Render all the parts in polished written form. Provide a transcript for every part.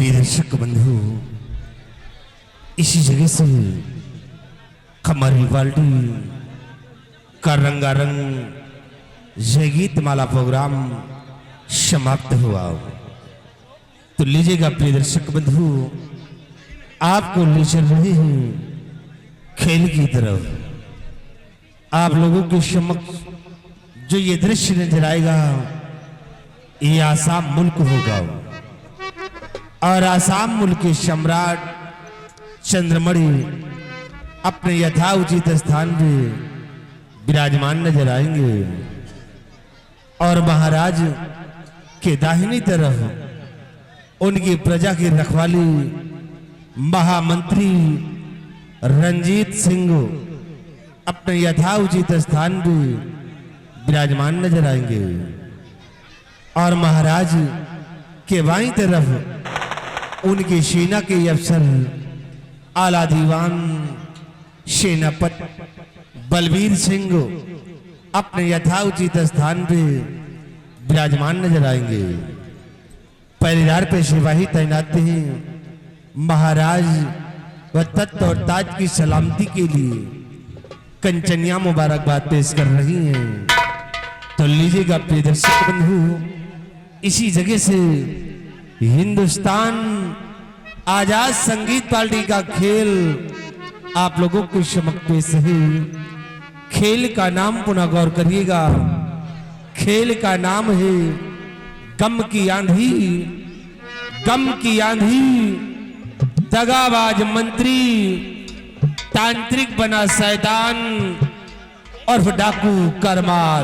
प्रिय दर्शक बंधु, इसी जगह से हमारी पार्टी का रंगारंग जय गीत माला प्रोग्राम समाप्त हुआ। तो लीजिएगा प्रिय दर्शक बंधु, आपको ले चल रहे हैं खेल की तरफ। आप लोगों के समक्ष जो ये दृश्य नजर आएगा, ये आसाम मुल्क होगा और आसाम मुल्क के सम्राट चंद्रमणि अपने यथाउचित स्थान पे विराजमान नजर आएंगे और महाराज के दाहिनी तरफ उनकी प्रजा की रखवाली महामंत्री रंजीत सिंह अपने यथाउचित स्थान पे विराजमान नजर आएंगे और महाराज के बाईं तरफ उनकी सेना के अफसर आला दीवान सेनापति बलबीर सिंह अपने यथाउचित स्थान पे विराजमान नजर आएंगे। पहरेदार पे सिपाही तैनात हैं। महाराज व तख्त और ताज की सलामती के लिए कंचनिया मुबारकबाद पेश कर रही हैं। तो लीजिएगा प्रिय दर्शक बंधु, इसी जगह से हिंदुस्तान आजाद संगीत पार्टी का खेल आप लोगों को समक्ष पेश है। खेल का नाम पुनः गौर करिएगा, खेल का नाम है गम की आंधी। गम की आंधी दगाबाज मंत्री, तांत्रिक बना शैतान और डाकू करमार।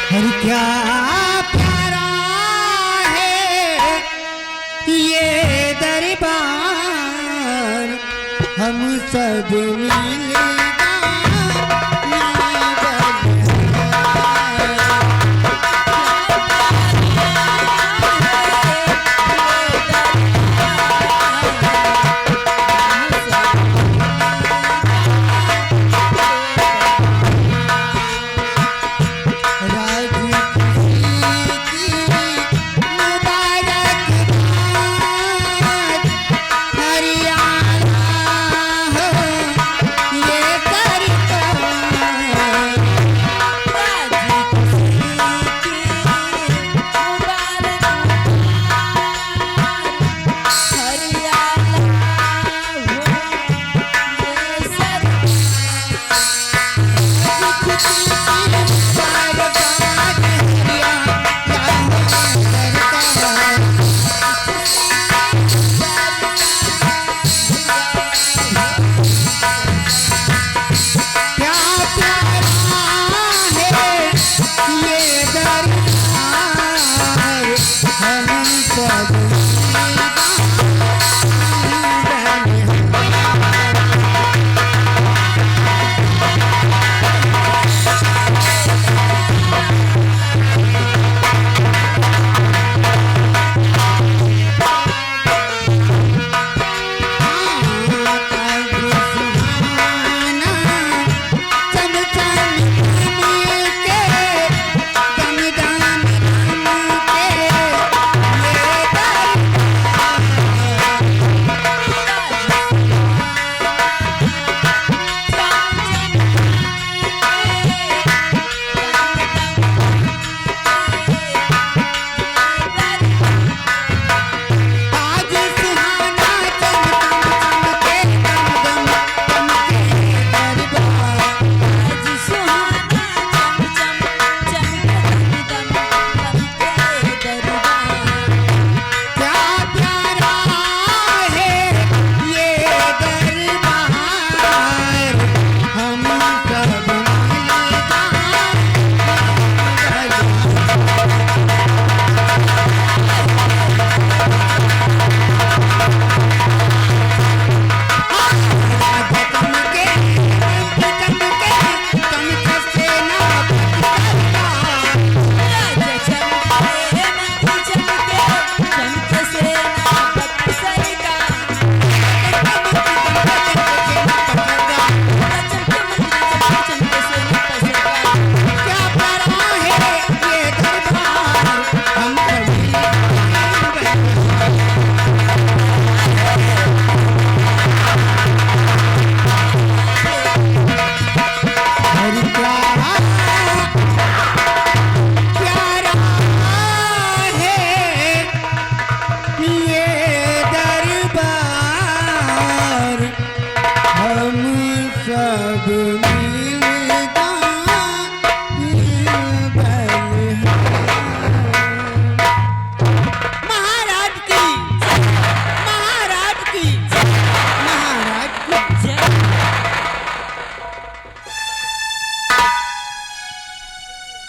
हर क्या प्यारा है ये दरबार, हम सब मिलेगा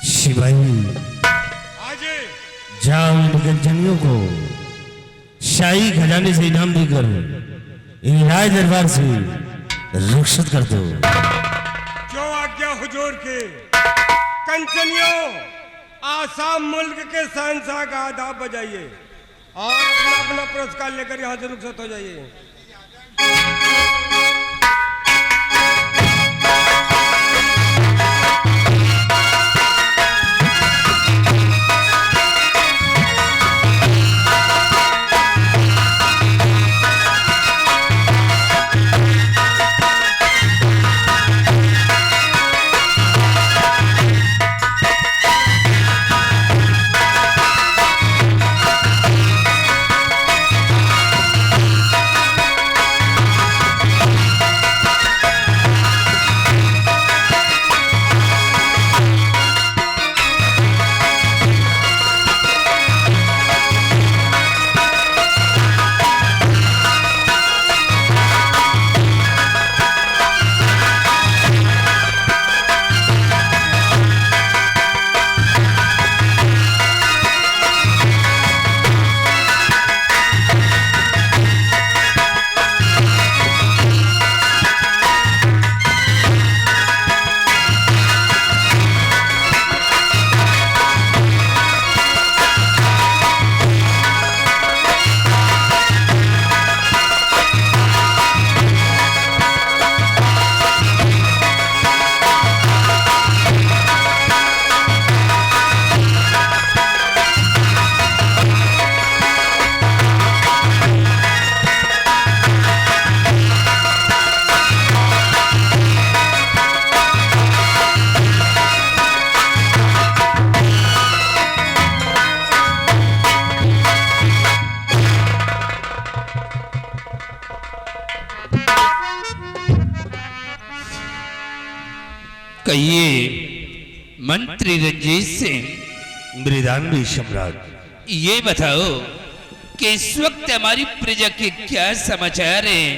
शिवाई आजे जाओ इन गंजनियों को शाही खजाने से इनाम देकर इन राज दरबार से रुखसत कर दो। जो आज्ञा हुजूर की। कंचनियों, आसाम मुल्क के शहंशाह का आदाब बजाइए और अपना अपना पुरस्कार लेकर यहाँ से रुखसत हो जाइए। कहिए मंत्री रंजीत सिंह, मृदांगी सम्राट, ये बताओ कि इस वक्त हमारी प्रजा के क्या समाचार हैं?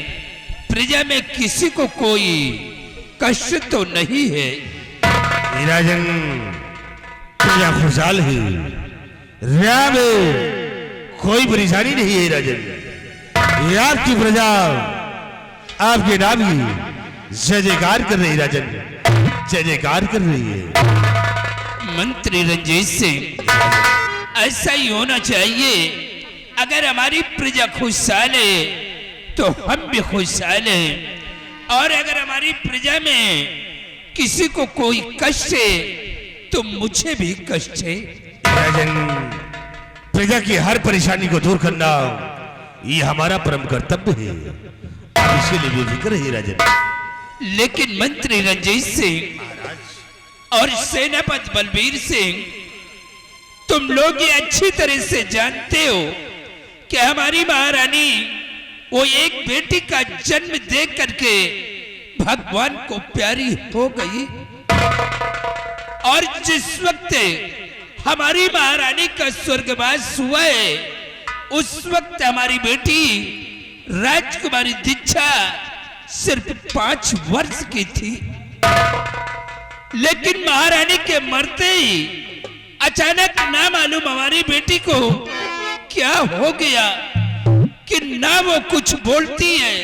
प्रजा में किसी को कोई कष्ट तो नहीं है? राजन प्रजा खुशहाल है, रिया में कोई परेशानी नहीं है राजन। ये आपकी प्रजा आपके नाम ही जय जयकार कर रही है राजन, जय जयकार कर रही है। मंत्री रंजीत सिंह, ऐसा ही होना चाहिए। अगर हमारी प्रजा खुशहाल है तो हम भी खुशहाल हैं, और अगर हमारी प्रजा में किसी को कोई कष्ट है तो मुझे भी कष्ट है। राजन, प्रजा की हर परेशानी को दूर करना ये हमारा परम कर्तव्य है, आप इसके लिए बेफिक्र है राजन। लेकिन मंत्री रंजीत सिंह और सेनापति बलबीर सिंह, तुम लोग ये अच्छी तरह से जानते हो कि हमारी महारानी वो एक बेटी का जन्म दे करके भगवान को प्यारी हो गई, और जिस वक्त हमारी महारानी का स्वर्गवास हुआ है उस वक्त हमारी बेटी राजकुमारी दीक्षा सिर्फ 5 वर्ष की थी। लेकिन महारानी के मरते ही अचानक ना मालूम हमारी बेटी को क्या हो गया कि ना वो कुछ बोलती है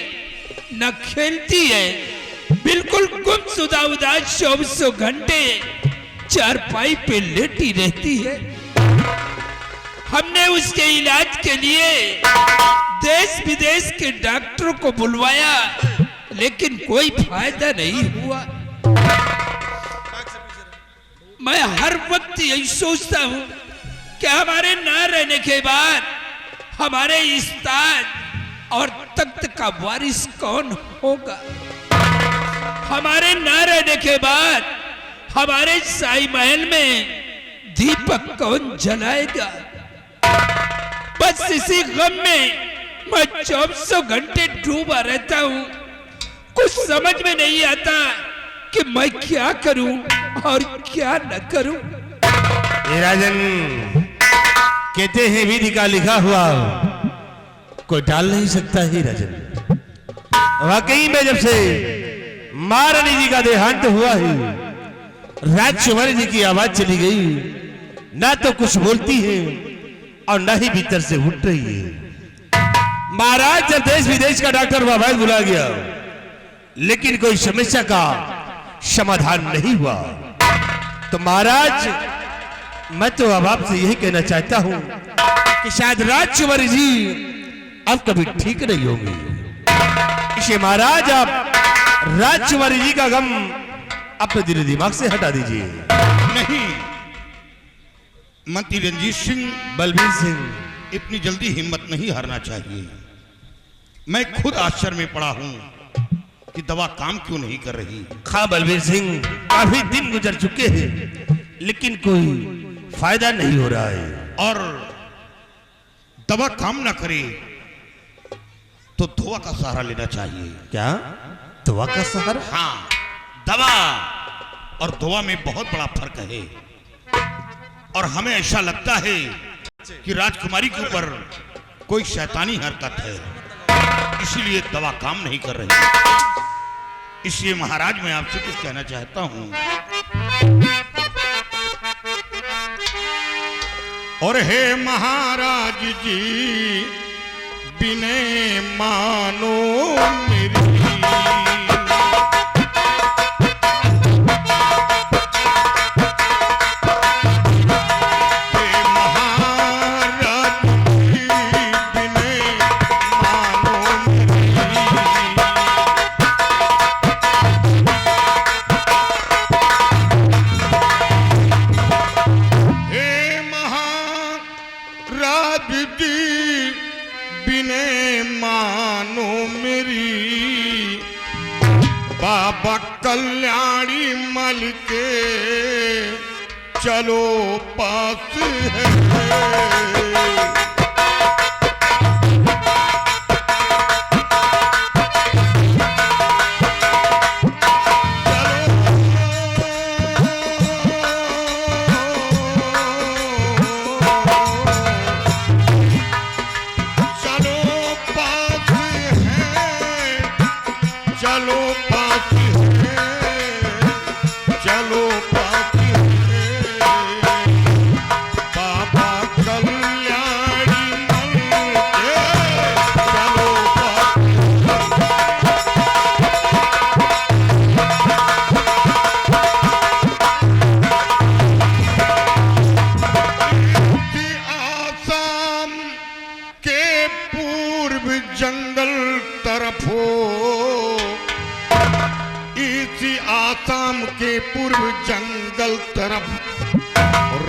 ना खेलती है, बिल्कुल गुमसुदा उदास 24 घंटे चारपाई पे लेटी रहती है। हमने उसके इलाज के लिए देश विदेश के डॉक्टरों को बुलवाया, लेकिन कोई फायदा नहीं हुआ। मैं हर वक्त यही सोचता हूं कि हमारे ना रहने के बाद हमारे इस ताज और तख्त का वारिस कौन होगा? हमारे ना रहने के बाद हमारे शाही महल में दीपक कौन जलाएगा? बस इसी गम में मैं 24 घंटे डूबा रहता हूं। कुछ समझ में नहीं आता कि मैं क्या करूं और क्या न करूं। राजन, कहते हैं विधि का लिखा हुआ कोई टाल नहीं सकता है राजन। वाकई में जब से महारानी जी का देहांत हुआ है, राजकुमारी जी की आवाज चली गई, ना तो कुछ बोलती है और ना ही भीतर से उठ रही है। महाराज जब देश विदेश का डॉक्टर बाबा बुला गया, लेकिन कोई समस्या का समाधान नहीं हुआ, तो महाराज मैं तो अब आपसे यही कहना चाहता हूं कि शायद राजकुमारी जी अब कभी ठीक नहीं होंगी। इसे महाराज आप राजकुमारी जी का गम अपने दिल दिमाग से हटा दीजिए। नहीं, मंत्री रंजीत सिंह, बलबीर सिंह, इतनी जल्दी हिम्मत नहीं हारना चाहिए। मैं खुद आश्चर्य में पड़ा हूं कि दवा काम क्यों नहीं कर रही। हाँ बलबीर सिंह, काफी दिन गुजर चुके हैं, लेकिन कोई फायदा नहीं हो रहा है। और दवा काम ना करे तो दवा का सहारा लेना चाहिए। क्या दवा का सहारा? हाँ, दवा और दवा में बहुत बड़ा फर्क है। और हमें ऐसा लगता है कि राजकुमारी के ऊपर कोई शैतानी हरकत है, इसीलिए दवा काम नहीं कर रही। इसलिए महाराज मैं आपसे कुछ कहना चाहता हूं। और हे महाराज जी, बिने मानो मेरी, बाबा कल्याणी मल के चलो पास है। आसाम के पूर्व जंगल तरफ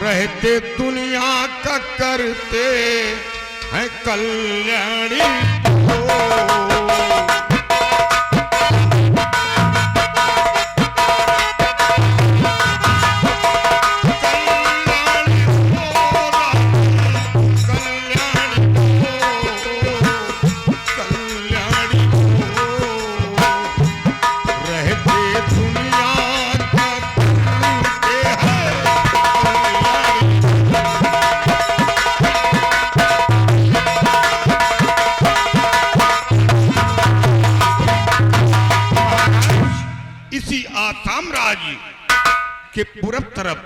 रहते दुनिया का करते हैं कल्याणी के पूरब तरफ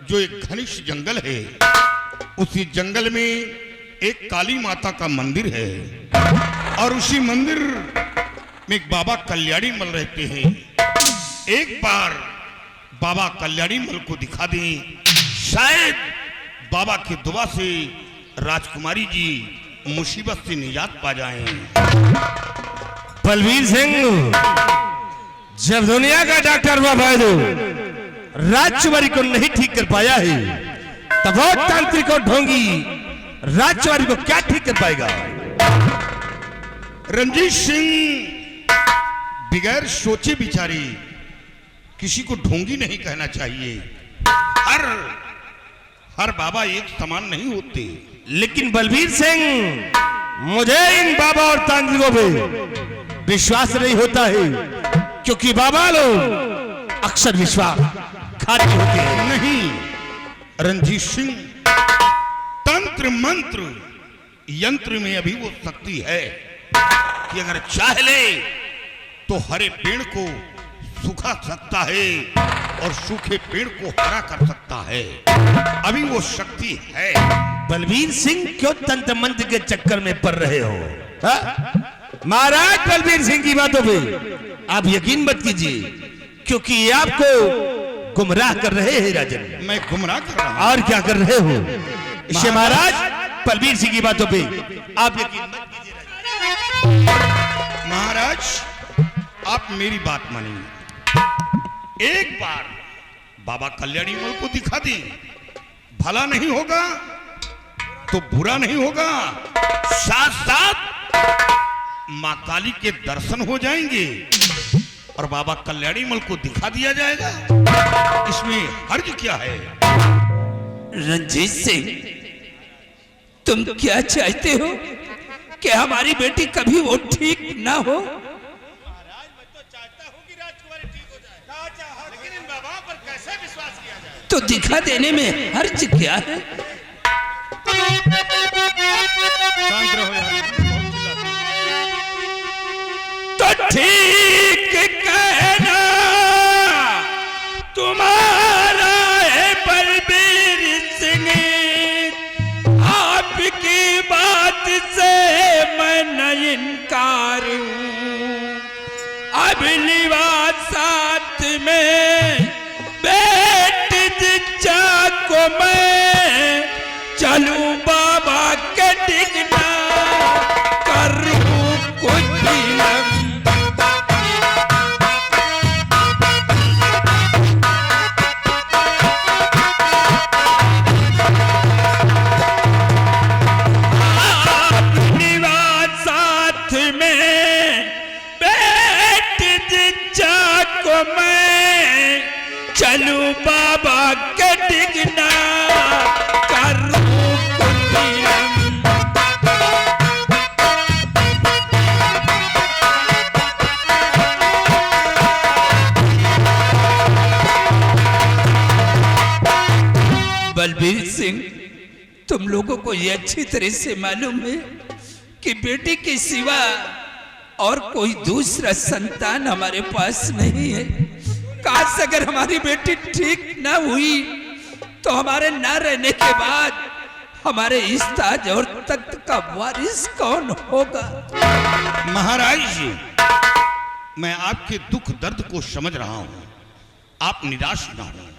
जो एक घनिष्ठ जंगल है, उसी जंगल में एक काली माता का मंदिर है और उसी मंदिर में एक बाबा कल्याणी मल रहते हैं। एक बार बाबा कल्याणी मल को दिखा दें, शायद बाबा की दुआ से राजकुमारी जी मुसीबत से निजात पा जाएं। बलबीर सिंह, जब दुनिया का डॉक्टर बाबा राजकुमारी को नहीं ठीक कर पाया है, तब वो तांत्रिक और ढोंगी राजकुमारी को क्या ठीक कर पाएगा? रंजीत सिंह, बगैर सोचे विचारे किसी को ढोंगी नहीं कहना चाहिए। हर बाबा एक समान नहीं होते। लेकिन बलबीर सिंह, मुझे इन बाबा और तांत्रिकों पे विश्वास नहीं होता है, क्योंकि बाबा लोग अक्सर विश्वास खाते होते हैं। नहीं रंजीत सिंह, तंत्र मंत्र यंत्र में अभी वो शक्ति है कि अगर चाह ले तो हरे पेड़ को सुखा सकता है और सूखे पेड़ को हरा कर सकता है। अभी वो शक्ति है। बलबीर सिंह क्यों तंत्र मंत्र के चक्कर में पड़ रहे हो? हा? महाराज बलबीर सिंह की बातों पे आप यकीन मत कीजिए, क्योंकि ये आपको गुमराह कर रहे हैं राजन। मैं गुमराह कर रहा हूं? और क्या कर रहे हो? इससे महाराज बलबीर सिंह की बातों पे आप यकीन मत कीजिए। महाराज आप मेरी बात मानिए, एक बार बाबा कल्याणी मल को दिखा दें, भला नहीं होगा तो बुरा नहीं होगा, साथ साथ मां काली के दर्शन हो जाएंगे और बाबा कल्याणी मल को दिखा दिया जाएगा। इसमें हर्ज क्या है? रंजीत सिंह, तुम क्या चाहते हो कि हमारी बेटी कभी वो ठीक ना हो? तो दिखा देने में हर्ज क्या है? शांत रहो यार, तो ठीक कहना तुम्हारा है बलबीर सिंह, आपकी बात से मैं न इनकार हूं। अगली बात साथ में को मैं चलूं बाबा के डिगना करूं कुछ भी अपनी बात साथ में बैठ जा को मैं चलूं बाबा के डिगना करूं बलबीर सिंह, तुम लोगों को यह अच्छी तरह से मालूम है कि बेटी के सिवा और कोई दूसरा संतान हमारे पास नहीं है। काश अगर हमारी बेटी ठीक ना हुई तो हमारे ना रहने के बाद हमारे इस ताज और तख्त का वारिस कौन होगा? महाराज जी, मैं आपके दुख दर्द को समझ रहा हूं, आप निराश ना हो।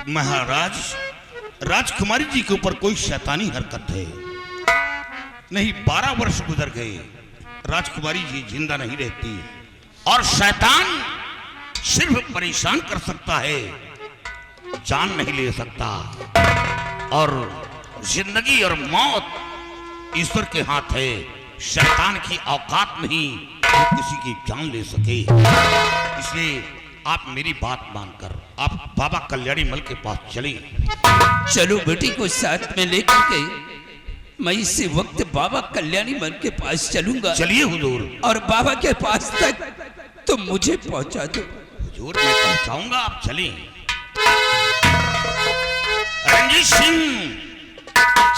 महाराज, राजकुमारी जी के ऊपर कोई शैतानी हरकत है नहीं। 12 वर्ष गुजर गए, राजकुमारी जी जिंदा नहीं रहती और शैतान सिर्फ परेशान कर सकता है, जान नहीं ले सकता। और जिंदगी और मौत ईश्वर के हाथ है, शैतान की औकात नहीं कि किसी की जान ले सके। इसलिए आप मेरी बात मानकर आप बाबा कल्याणी मल के पास चलें। चलो बेटी को साथ में लेकर के मैं इसी वक्त बाबा कल्याणी मल के पास चलूंगा। चलिए हुजूर। और बाबा के पास तक तुम मुझे पहुंचा दो। हुजूर मैं पहुंचाऊंगा, आप चलें। रंजीत सिंह,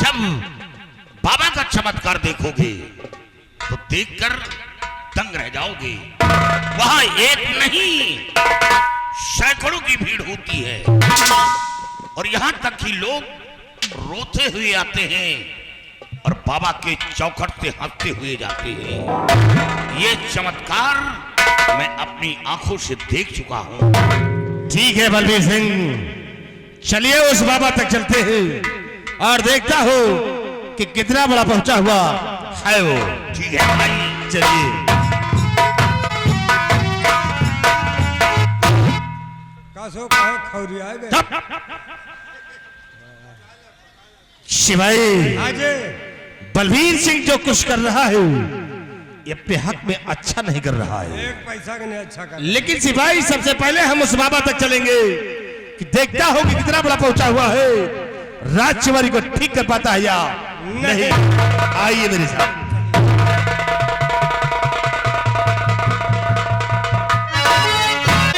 जब बाबा का चमत्कार देखोगे तो देखकर दंग रह जाओगे। वहां एक नहीं सैकड़ों की भीड़ होती है और यहां तक कि लोग रोते हुए आते हैं और बाबा के चौखट से हंसते हुए जाते हैं। ये चमत्कार मैं अपनी आंखों से देख चुका हूं। ठीक है बलबीर सिंह, चलिए उस बाबा तक चलते हैं और देखता हो कि कितना बड़ा पहुंचा हुआ है वो। ठीक है भाई, चलिए। कासो कहे खौरिया गए। शिवाई, आजे बलबीर सिंह जो कुछ कर रहा है ये अपने हक में अच्छा नहीं कर रहा है। एक पैसा का नहीं अच्छा कर। लेकिन सिपाही, सबसे पहले हम उस बाबा तक चलेंगे कि देखता हो कि कितना बड़ा पहुंचा हुआ है, राजकुमारी को ठीक कर पाता है या नहीं। आइए मेरे साथ।